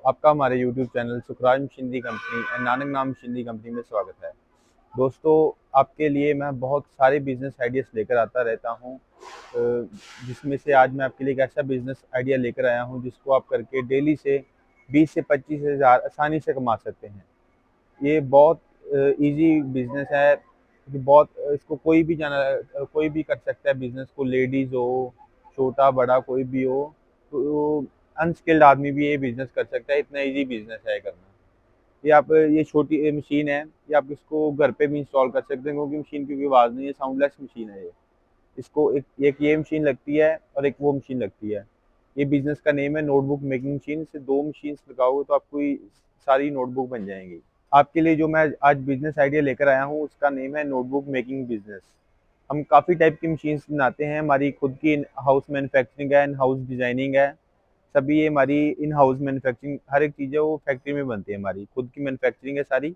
आपका हमारे YouTube channel Sukhraj machinery company and Nanak नाम मशीनरी कंपनी में स्वागत है। दोस्तों, आपके लिए मैं बहुत सारे बिजनेस आइडियाज़ लेकर आता रहता हूं, जिसमें से आज मैं आपके लिए एक ऐसा बिजनेस आइडिया लेकर आया हूं जिसको आप करके डेली से 20 से 25 हज़ार आसानी से कमा सकते हैं। ये बहुत इजी बिजनेस है कि बहुत इसको कोई भी कर सकता है। बिजनेस को लेडीज हो, छोटा बड़ा कोई भी हो, तो अनस्किल्ड आदमी भी ये बिजनेस कर सकता है। इतना इजी बिजनेस है करना। ये छोटी मशीन है, ये आप इसको घर पे भी इंस्टॉल कर सकते हैं क्योंकि मशीन की कोई आवाज़ नहीं है, साउंडलेस मशीन है ये। इसको एक ये मशीन लगती है और एक वो मशीन लगती है। ये बिजनेस का नेम है नोटबुक मेकिंग मशीन। से दो मशीन लगाओगे तो आपको सारी नोटबुक बन जाएंगी। आपके लिए जो मैं आज बिजनेस आइडिया लेकर आया हूँ उसका नेम है नोटबुक मेकिंग बिजनेस। हम काफ़ी टाइप की मशीन्स बनाते हैं। हमारी खुद की इन हाउस मैन्युफैक्चरिंग है, इन हाउस डिजाइनिंग है। सभी ये हमारी इन हाउस मैन्युफैक्चरिंग, हर एक चीज़ है वो फैक्ट्री में बनती है। हमारी खुद की मैन्युफैक्चरिंग है सारी।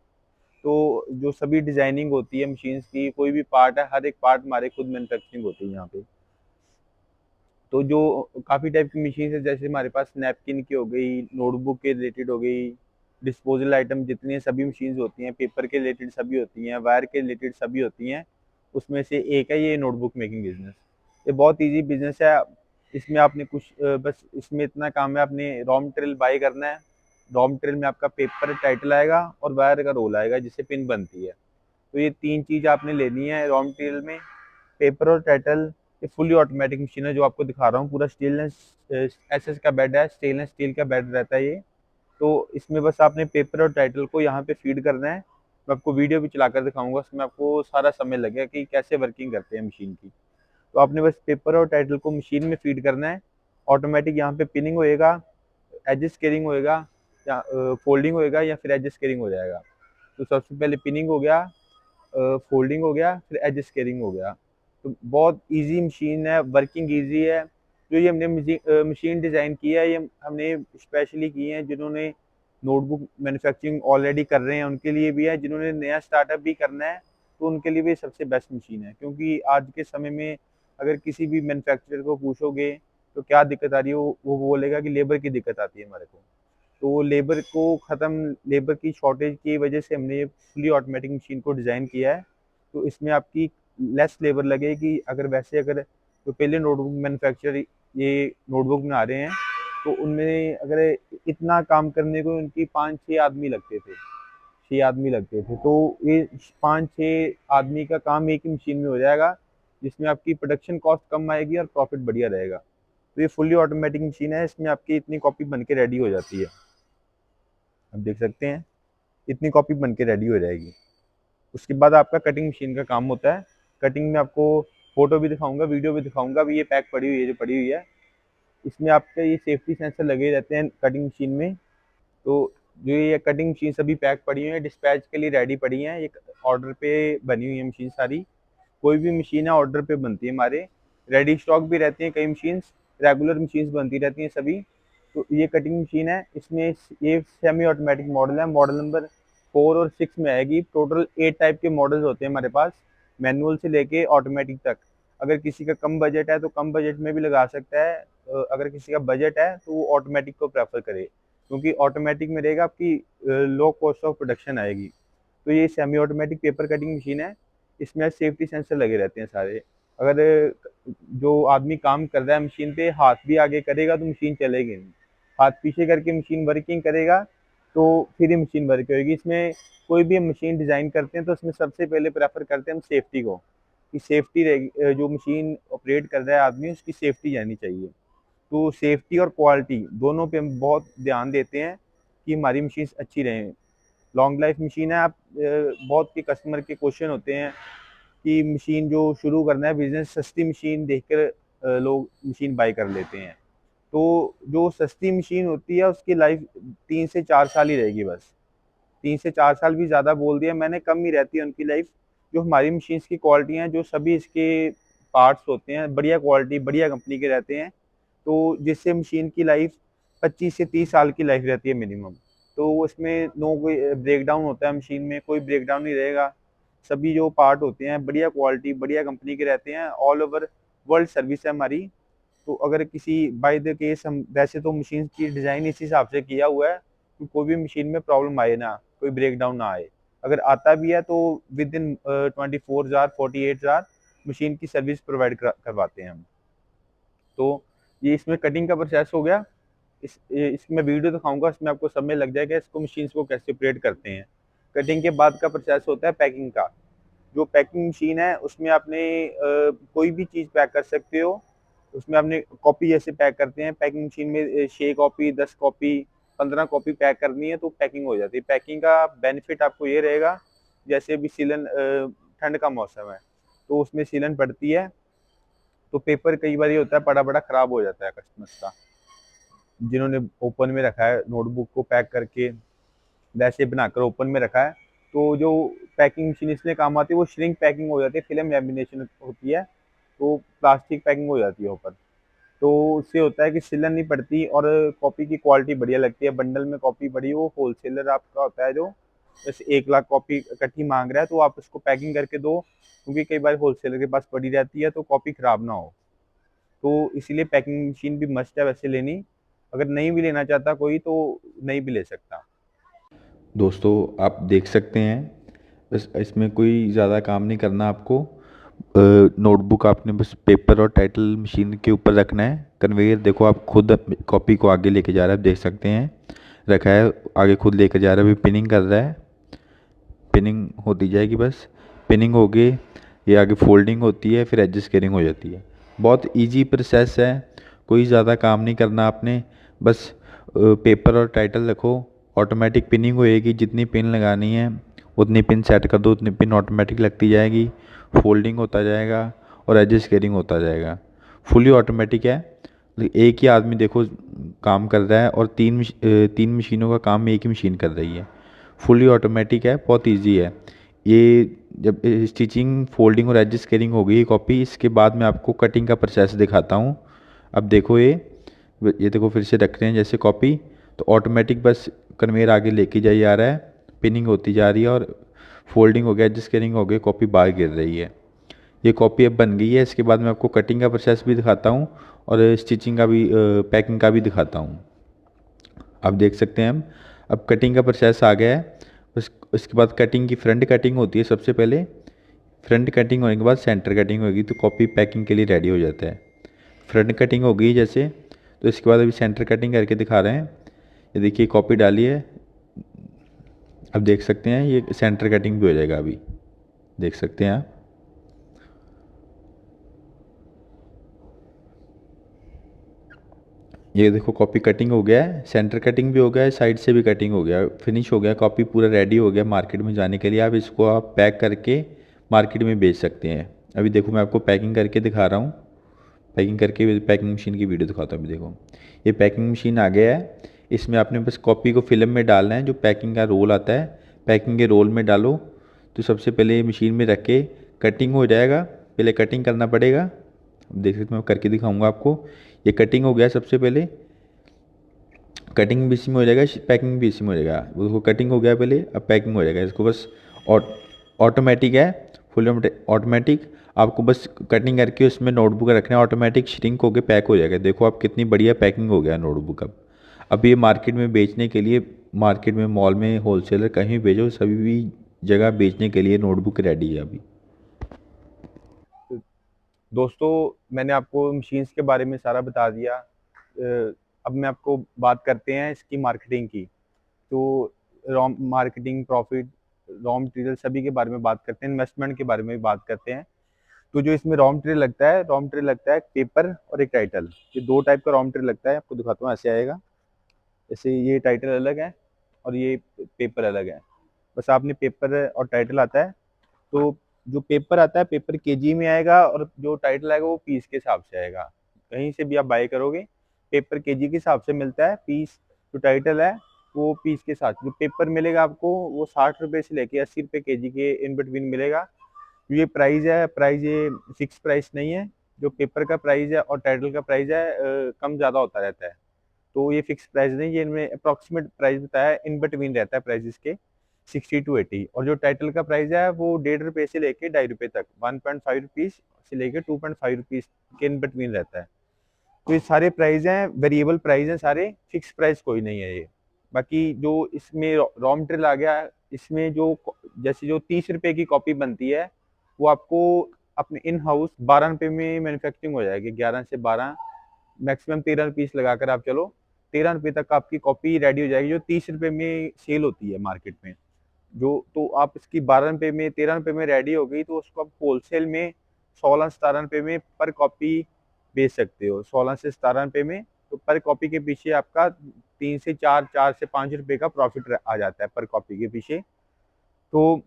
तो जो सभी डिजाइनिंग होती है मशीन्स की, कोई भी पार्ट है, हर एक पार्ट हमारे खुद मैन्युफैक्चरिंग होती है यहाँ पे। तो जो काफ़ी टाइप की मशीन है, जैसे हमारे पास नैपकिन की हो गई, नोटबुक के रिलेटेड हो गई, डिस्पोजल आइटम जितनी सभी मशीन्स होती हैं, पेपर के रिलेटेड सभी होती हैं, वायर के रिलेटेड सभी होती हैं। उसमें से एक है ये नोटबुक मेकिंग बिजनेस। ये बहुत इजी बिजनेस है। इसमें आपने बस इसमें इतना काम है, आपने रॉ मटेरियल बाय करना है। रॉ मटेरियल में आपका पेपर टाइटल आएगा और वायर का रोल आएगा जिससे पिन बनती है। तो ये तीन चीज़ आपने लेनी है रॉ मटेरियल में, पेपर और टाइटल। ये फुली ऑटोमेटिक मशीन है जो आपको दिखा रहा हूँ। पूरा स्टेनलेस एसएस का बेड है, स्टेनलेस स्टील का बेड रहता है ये। तो इसमें बस आपने पेपर और टाइटल को यहाँ पे फीड करना है। मैं आपको वीडियो भी चलाकर दिखाऊंगा, उसमें आपको सारा समय लगेगा कि कैसे वर्किंग करते हैं मशीन की। तो आपने बस पेपर और टाइटल को मशीन में फीड करना है। ऑटोमेटिक यहाँ पे पिनिंग होएगा, एडजस्ट केयरिंग होएगा, या फोल्डिंग होएगा, या फिर एडजस्ट केयरिंग हो जाएगा। तो सबसे पहले पिनिंग हो गया, फोल्डिंग हो गया, फिर एज स्केयरिंग हो गया। तो बहुत इजी मशीन है, वर्किंग इजी है। जो ये हमने मशीन डिज़ाइन की है, ये हमने स्पेशली की है जिन्होंने नोटबुक मैन्युफैक्चरिंग ऑलरेडी कर रहे हैं उनके लिए भी है, जिन्होंने नया स्टार्टअप भी करना है तो उनके लिए भी सबसे बेस्ट मशीन है। क्योंकि आज के समय में अगर किसी भी मैन्युफैक्चरर को पूछोगे तो क्या दिक्कत आ रही है, वो बोलेगा कि लेबर की दिक्कत आती है हमारे को। तो लेबर की शॉर्टेज की वजह से हमने ये फुली ऑटोमेटिक मशीन को डिज़ाइन किया है। तो इसमें आपकी लेस लेबर लगेगी। अगर जो पहले नोटबुक मैन्युफैक्चरर ये नोटबुक बना रहे हैं तो उनमें अगर इतना काम करने को उनकी 5-6 आदमी लगते थे, 6 आदमी लगते थे। तो ये 5-6 आदमी का काम एक ही मशीन में हो जाएगा, जिसमें आपकी प्रोडक्शन कॉस्ट कम आएगी और प्रॉफिट बढ़िया रहेगा। तो ये फुली ऑटोमेटिक मशीन है, इसमें आपकी इतनी कॉपी बन के रेडी हो जाती है। आप देख सकते हैं इतनी कॉपी बन के रेडी हो जाएगी। उसके बाद आपका कटिंग मशीन का काम होता है। कटिंग में आपको फोटो भी दिखाऊंगा, वीडियो भी दिखाऊंगा। अभी ये पैक पड़ी हुई है, जो पड़ी हुई है, इसमें आपके ये सेफ्टी सेंसर लगे रहते हैं कटिंग मशीन में। तो जो ये कटिंग मशीन सभी पैक पड़ी हुई है, डिस्पैच के लिए रेडी पड़ी हैं। ये ऑर्डर पे बनी हुई है मशीन सारी। कोई भी मशीन है ऑर्डर पे बनती है हमारे। रेडी स्टॉक भी रहती हैं कई मशीन्स, रेगुलर मशीन्स बनती रहती हैं सभी। तो ये कटिंग मशीन है, इसमें ये सेमी ऑटोमेटिक मॉडल है। मॉडल नंबर 4 और 6 में आएगी। टोटल 8 टाइप के मॉडल्स होते हैं हमारे पास, मैनुअल से लेके ऑटोमेटिक तक। अगर किसी का कम बजट है तो कम बजट में भी लगा सकता है। अगर किसी का बजट है तो वो ऑटोमेटिक को प्रेफर करे, क्योंकि ऑटोमेटिक में रहेगा आपकी लो कॉस्ट ऑफ प्रोडक्शन आएगी। तो ये semi automatic paper cutting machine है। इसमें सेफ्टी सेंसर लगे रहते हैं सारे। अगर जो आदमी काम कर रहा है मशीन पे हाथ भी आगे करेगा तो मशीन चलेगी नहीं। हाथ पीछे करके मशीन वर्किंग करेगा तो फिर ही मशीन वर्क होगी। इसमें कोई भी हम मशीन डिज़ाइन करते हैं तो उसमें सबसे पहले प्रेफर करते हैं हम सेफ्टी को, कि सेफ्टी रहेगी। जो मशीन ऑपरेट कर रहा है आदमी, उसकी सेफ्टी जानी चाहिए। तो सेफ्टी और क्वालिटी दोनों पे हम बहुत ध्यान देते हैं कि हमारी मशीन अच्छी रहें। लॉन्ग लाइफ मशीन है। आप बहुत के कस्टमर के क्वेश्चन होते हैं कि मशीन जो शुरू करना है बिजनेस, सस्ती मशीन देखकर लोग मशीन बाय कर लेते हैं। तो जो सस्ती मशीन होती है उसकी लाइफ 3 से 4 साल ही रहेगी बस। 3 से 4 साल भी ज़्यादा बोल दिया मैंने, कम ही रहती है उनकी लाइफ। जो हमारी मशीन्स की क्वालिटी हैं, जो सभी इसके पार्ट्स होते हैं, बढ़िया क्वालिटी बढ़िया कंपनी के रहते हैं। तो जिससे मशीन की लाइफ 25 से 30 साल की लाइफ रहती है मिनिमम। तो उसमें नो कोई ब्रेकडाउन होता है मशीन में, कोई ब्रेकडाउन नहीं रहेगा। सभी जो पार्ट होते हैं बढ़िया क्वालिटी बढ़िया कंपनी के रहते हैं। ऑल ओवर वर्ल्ड सर्विस है हमारी। तो अगर किसी बाय द केस, हम वैसे तो मशीन की डिज़ाइन इस हिसाब से किया हुआ है कोई भी मशीन में प्रॉब्लम आए ना, कोई ब्रेक डाउन ना आए। अगर आता भी है तो within 24 hour 48 hour machine की सर्विस प्रोवाइड करवाते हैं हम। तो ये इसमें कटिंग का प्रोसेस हो गया। इसकी मैं वीडियो दिखाऊंगा, इसमें आपको सब में लग जाएगा इसको मशीन को कैसे ऑपरेट करते हैं। कटिंग के बाद का प्रोसेस होता है पैकिंग का। जो पैकिंग मशीन है उसमें आपने कोई भी चीज़ पैक कर सकते हो। उसमें आपने कॉपी जैसे पैक करते हैं, पैकिंग मशीन में 6 कॉपी 10 कॉपी 15 कॉपी पैक करनी है तो पैकिंग हो जाती है। पैकिंग का बेनिफिट आपको ये रहेगा, जैसे अभी सीलन ठंड का मौसम है तो उसमें सीलन पड़ती है, तो पेपर कई बार ये होता है बड़ा बड़ा खराब हो जाता है कस्टमर्स का, जिन्होंने ओपन में रखा है नोटबुक को पैक करके वैसे बनाकर ओपन में रखा है। तो जो पैकिंग मशीन इसलिए काम आती है, वो श्रिंक पैकिंग हो जाती है, फिल्म लैमिनेशन होती है, तो प्लास्टिक पैकिंग हो जाती है ऊपर। तो उससे होता है कि सिलन नहीं पड़ती और कॉपी की क्वालिटी बढ़िया लगती है। बंडल में कॉपी बड़ी, वो होलसेलर आपका होता है जो जैसे 1 लाख कॉपी इकट्ठी मांग रहा है तो आप उसको पैकिंग करके दो, क्योंकि कई बार होलसेलर के पास पड़ी रहती है तो कॉपी खराब ना हो। तो इसीलिए पैकिंग मशीन भी मस्ट है वैसे लेनी। अगर नहीं भी लेना चाहता कोई तो नहीं भी ले सकता। दोस्तों आप देख सकते हैं, बस इसमें कोई ज़्यादा काम नहीं करना आपको। नोटबुक आपने बस पेपर और टाइटल मशीन के ऊपर रखना है। कन्वेयर देखो, आप खुद कॉपी को आगे लेके जा रहा है, आप देख सकते हैं रखा है, आगे खुद लेकर जा रहा है, अभी पिनिंग कर रहा है। पिनिंग होती जाएगी, बस पिनिंग हो गई, ये आगे फोल्डिंग होती है, फिर एज स्केयरिंग हो जाती है। बहुत इजी प्रोसेस है, कोई ज़्यादा काम नहीं करना आपने। बस पेपर और टाइटल रखो, ऑटोमेटिक पिनिंग होएगी, जितनी पिन लगानी है उतनी पिन सेट कर दो, उतनी पिन ऑटोमेटिक लगती जाएगी, फोल्डिंग होता जाएगा और एज स्केयरिंग होता जाएगा। फुली ऑटोमेटिक है, एक ही आदमी देखो काम कर रहा है और तीन मशीनों का काम एक ही मशीन कर रही है। फुली ऑटोमेटिक है, बहुत इजी है ये। जब स्टिचिंग फोल्डिंग और एज स्केयरिंग हो गई कॉपी, इसके बाद मैं आपको कटिंग का प्रोसेस दिखाता हूँ। अब देखो ये देखो फिर से रख रहे हैं जैसे कॉपी, तो ऑटोमेटिक बस कन्वेयर आगे लेके जाई जा रहा है, पिनिंग होती जा रही है और फोल्डिंग हो गया, एज स्केयरिंग हो गई, कॉपी बाहर गिर रही है। ये कॉपी अब बन गई है। इसके बाद मैं आपको कटिंग का प्रोसेस भी दिखाता हूँ और स्टिचिंग का भी, पैकिंग का भी दिखाता हूँ। आप देख सकते हैं हम अब कटिंग का प्रोसेस आ गया है। उसके बाद कटिंग की फ्रंट कटिंग होती है सबसे पहले। फ्रंट कटिंग होने के बाद सेंटर कटिंग होगी तो कॉपी पैकिंग के लिए रेडी हो जाता है। फ्रंट कटिंग हो गई जैसे, तो इसके बाद अभी सेंटर कटिंग करके दिखा रहे हैं। ये देखिए कॉपी डाली है, अब देख सकते हैं ये सेंटर कटिंग भी हो जाएगा, अभी देख सकते हैं आप। ये देखो कॉपी कटिंग हो गया है, सेंटर कटिंग भी हो गया है, साइड से भी कटिंग हो गया, फिनिश हो गया, कॉपी पूरा रेडी हो गया मार्केट में जाने के लिए। आप इसको आप पैक करके मार्केट में बेच सकते हैं। अभी देखो मैं आपको पैकिंग करके दिखा रहा हूँ, पैकिंग करके पैकिंग मशीन की वीडियो दिखाता हूँ। अभी देखो ये पैकिंग मशीन आ गया है, इसमें आपने बस कॉपी को फिल्म में डालना है, जो पैकिंग का रोल आता है पैकिंग के रोल में डालो। तो सबसे पहले ये मशीन में रख के कटिंग हो जाएगा, पहले कटिंग करना पड़ेगा। अब देख सकते मैं करके दिखाऊंगा आपको। ये कटिंग हो गया, सबसे पहले कटिंग भी इसी में हो जाएगा, पैकिंग भी इसी में हो जाएगा। वो कटिंग हो गया पहले, अब पैकिंग हो जाएगा। इसको बस ऑटोमेटिक है, फुल ऑटोमेटिक। आपको बस कटिंग करके उसमें नोटबुक रखना है, ऑटोमेटिक श्रिंक होकर पैक हो जाएगा। देखो आप कितनी बढ़िया पैकिंग हो गया नोटबुक। अब ये मार्केट में बेचने के लिए, मार्केट में मॉल में होलसेलर कहीं भी भेजो, सभी भी जगह बेचने के लिए नोटबुक रेडी है अभी। दोस्तों मैंने आपको मशीन्स के बारे में सारा बता दिया। अब मैं आपको बात करते हैं इसकी मार्केटिंग की। तो raw marketing, profit, raw material सभी के बारे में बात करते हैं, इन्वेस्टमेंट के बारे में भी बात करते हैं। तो जो इसमें रॉ मटेरियल लगता है, रॉ मटेरियल लगता है एक पेपर और एक टाइटल। ये दो टाइप का रॉ मटेरियल लगता है, आपको दिखाता हूँ। ऐसे आएगा, जैसे ये टाइटल अलग है और ये पेपर अलग है। बस आपने पेपर और टाइटल आता है, तो जो पेपर आता है पेपर केजी में आएगा और जो टाइटल आएगा वो पीस के हिसाब से आएगा। कहीं से भी आप बाय करोगे पेपर केजी के हिसाब से मिलता है, पीस जो टाइटल है वो पीस के साथ। जो पेपर मिलेगा आपको वो 60 रुपये से लेके 80 रुपये केजी के इन बिटवीन मिलेगा। ये प्राइस है, प्राइस ये फिक्स प्राइस नहीं है। जो पेपर का प्राइस है और टाइटल का प्राइस है कम ज़्यादा होता रहता है। तो ये फिक्स प्राइस नहीं, ये इनमें अप्रॉक्सीमेट प्राइस बताया है, इन बिटवीन रहता है प्राइस इसके 60 to 80। और जो टाइटल का प्राइस है वो 1.5 रुपये से लेके 2.5 रुपये तक, 1.5 रुपीज़ से लेके 2.5 रुपीज़ के इन बिटवीन रहता है। तो ये सारे प्राइस हैं, वेरिएबल प्राइस हैं सारे, फिक्स प्राइस कोई नहीं है ये। बाकी जो इसमें रॉ मटेरियल आ गया, इसमें जो जैसे जो 30 रुपए की कॉपी बनती है, वो आपको अपने इन हाउस 12 रुपए में मैन्युफैक्चरिंग हो जाएगी। 11 से 12, मैक्सिमम 13 पीस लगाकर आप चलो, 13 रुपए तक आपकी कॉपी रेडी हो जाएगी, जो 30 रुपए में सेल होती है मार्केट में। जो तो आप इसकी 12 रुपए में, 13 रुपए में रेडी हो गई, तो उसको आप होलसेल में 16-17 रुपए में पर कॉपी बेच सकते हो। 16 से 17 रुपए में, तो पर कॉपी के पीछे आपका 3 से 4, 4 से 5 रुपए का प्रॉफिट आ जाता है पर कॉपी के पीछे। तो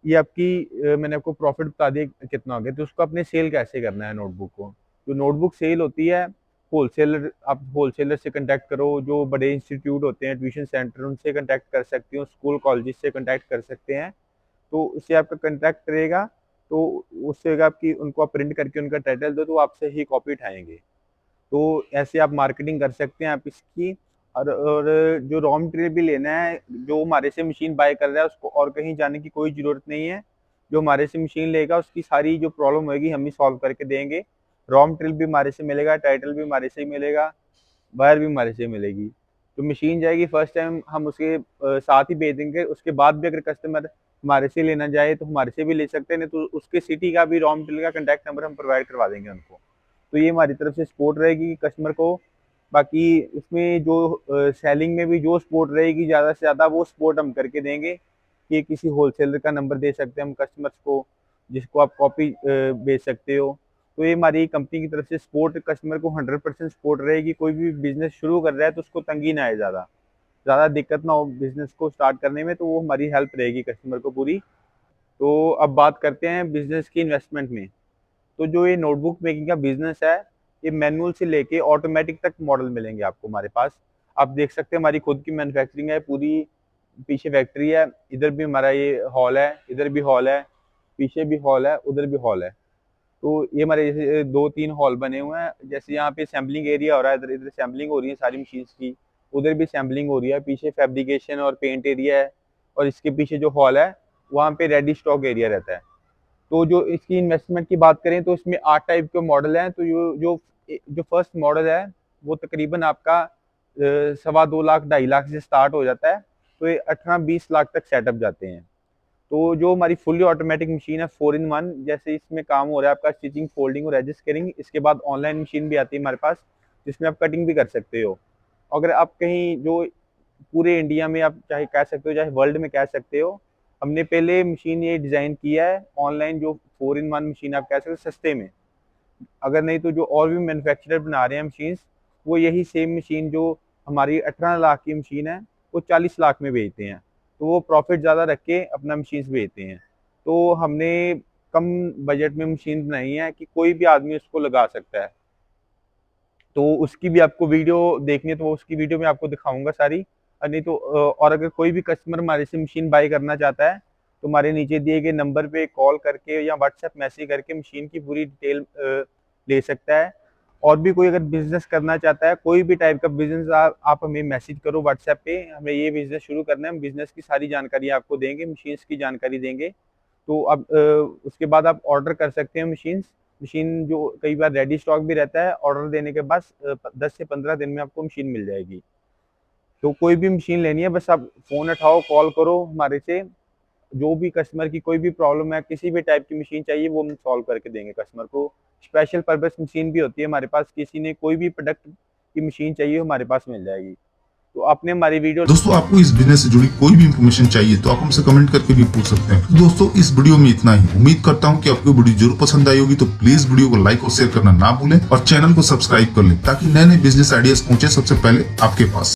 ये आपकी मैंने आपको प्रॉफिट बता दिया कितना हो गया। तो उसको अपने सेल कैसे करना है नोटबुक को। जो नोटबुक सेल होती है, होलसेलर, आप होलसेलर से कांटेक्ट करो, जो बड़े इंस्टीट्यूट होते हैं, ट्यूशन सेंटर, उनसे कांटेक्ट कर सकते हो, स्कूल कॉलेजेस से कांटेक्ट कर सकते हैं। तो उससे आपका कांटेक्ट रहेगा, तो उससे आपकी उनको आप प्रिंट करके उनका टाइटल दो, तो आपसे ही कॉपी उठाएंगे। तो ऐसे आप मार्केटिंग कर सकते हैं आप इसकी। और जो रॉ मटेरियल भी लेना है, जो हमारे से मशीन बाय कर रहा है, उसको और कहीं जाने की कोई ज़रूरत नहीं है। जो हमारे से मशीन लेगा, उसकी सारी जो प्रॉब्लम होगी हम ही सॉल्व करके देंगे। रॉ मटेरियल भी हमारे से मिलेगा, टाइटल भी हमारे से ही मिलेगा, वायर भी हमारे से मिलेगी। तो मशीन जाएगी, फर्स्ट टाइम हम उसके साथ ही भेज देंगे। उसके बाद भी अगर कस्टमर हमारे से लेना चाहे तो हमारे से भी ले सकते हैं, नहीं तो उसके सिटी का भी रॉ मटेरियल का कॉन्टैक्ट नंबर हम प्रोवाइड करवा देंगे उनको। तो ये हमारी तरफ से सपोर्ट रहेगी कस्टमर को। बाकी इसमें जो सेलिंग में भी जो सपोर्ट रहेगी, ज़्यादा से ज़्यादा वो सपोर्ट हम करके देंगे कि किसी होलसेलर का नंबर दे सकते हैं हम कस्टमर्स को, जिसको आप कॉपी बेच सकते हो। तो ये हमारी कंपनी की तरफ से सपोर्ट कस्टमर को 100% सपोर्ट रहेगी। कोई भी बिजनेस शुरू कर रहा है तो उसको तंगी ना आए, ज़्यादा दिक्कत ना हो बिजनेस को स्टार्ट करने में, तो वो हमारी हेल्प रहेगी कस्टमर को पूरी। तो अब बात करते हैं बिजनेस की इन्वेस्टमेंट में। तो जो ये नोटबुक मेकिंग का बिजनेस है, ये मैनुअल से लेके ऑटोमेटिक तक मॉडल मिलेंगे आपको हमारे पास। आप देख सकते हैं हमारी खुद की मैन्युफैक्चरिंग है पूरी, पीछे फैक्ट्री है, इधर भी हमारा ये हॉल है, इधर भी हॉल है, पीछे भी हॉल है, उधर भी हॉल है। तो ये हमारे जैसे 2-3 हॉल बने हुए हैं। जैसे यहाँ पे सैम्पलिंग एरिया हो रहा है, इधर इधर सैम्पलिंग हो रही है सारी मशीन्स की, उधर भी सैम्पलिंग हो रही है, पीछे फैब्रिकेशन और पेंट एरिया है, और इसके पीछे जो हॉल है वहाँ पे रेडी स्टॉक एरिया रहता है। तो जो इसकी इन्वेस्टमेंट की बात करें तो इसमें 8 टाइप के मॉडल हैं। तो जो फर्स्ट मॉडल है वो तकरीबन आपका 2.25 लाख 2.5 लाख से स्टार्ट हो जाता है। तो ये 18-20 लाख तक सेटअप जाते हैं। तो जो हमारी फुली ऑटोमेटिक मशीन है 4-in-1, जैसे इसमें काम हो रहा है आपका स्टिचिंग, फोल्डिंग और एडजस्ट कटिंग। इसके बाद ऑनलाइन मशीन भी आती है हमारे पास, जिसमें आप कटिंग भी कर सकते हो। अगर आप कहीं जो पूरे इंडिया में आप चाहे कह सकते हो, चाहे वर्ल्ड में कह सकते हो, हमने पहले मशीन ये डिज़ाइन किया है ऑनलाइन, जो 4-in-1 मशीन आप कह सकते हो सस्ते में। अगर नहीं तो जो और भी मैन्युफैक्चरर बना रहे हैं मशीन्स, वो यही सेम मशीन जो हमारी 18 लाख की मशीन है, वो 40 लाख में बेचते हैं। तो वो प्रॉफिट ज़्यादा रख के अपना मशीन्स बेचते हैं। तो हमने कम बजट में मशीन बनाई है कि कोई भी आदमी उसको लगा सकता है। तो उसकी भी आपको वीडियो देखनी है तो उसकी वीडियो में आपको दिखाऊंगा सारी। और नहीं तो और अगर कोई भी कस्टमर हमारे से मशीन बाय करना चाहता है, तो हमारे नीचे दिए गए नंबर पे कॉल करके या व्हाट्सएप मैसेज करके मशीन की पूरी डिटेल ले सकता है। और भी कोई अगर बिजनेस करना चाहता है, कोई भी टाइप का बिजनेस, आप हमें मैसेज करो व्हाट्सएप पे, हमें ये बिजनेस शुरू करना है, हम बिजनेस की सारी जानकारी आपको देंगे, मशीन्स की जानकारी देंगे। तो अब उसके बाद आप ऑर्डर कर सकते हैं मशीन जो कई बार रेडी स्टॉक भी रहता है। ऑर्डर देने के बाद 10 से 15 दिन में आपको मशीन मिल जाएगी। तो कोई भी मशीन लेनी है, बस आप फ़ोन उठाओ, कॉल करो हमारे से। जो भी कस्टमर की कोई भी प्रॉब्लम है, किसी भी टाइप की मशीन चाहिए, वो हम सॉल्व करके देंगे कस्टमर को। स्पेशल पर्पस मशीन भी होती है हमारे पास, किसी ने कोई भी प्रोडक्ट की मशीन चाहिए हमारे पास मिल जाएगी। तो आपने हमारी वीडियो दोस्तों, आपको इस बिजनेस से जुड़ी कोई भी इंफॉर्मेशन चाहिए तो आप हमसे कमेंट करके भी पूछ सकते हैं। दोस्तों, इस वीडियो में इतना ही। उम्मीद करता हूं कि आपको वीडियो जरूर पसंद आई होगी। तो प्लीज वीडियो को लाइक और शेयर करना ना भूलें और चैनल को सब्सक्राइब कर लें, ताकि नए नए बिजनेस आइडियाज पहुंचे सबसे पहले आपके पास।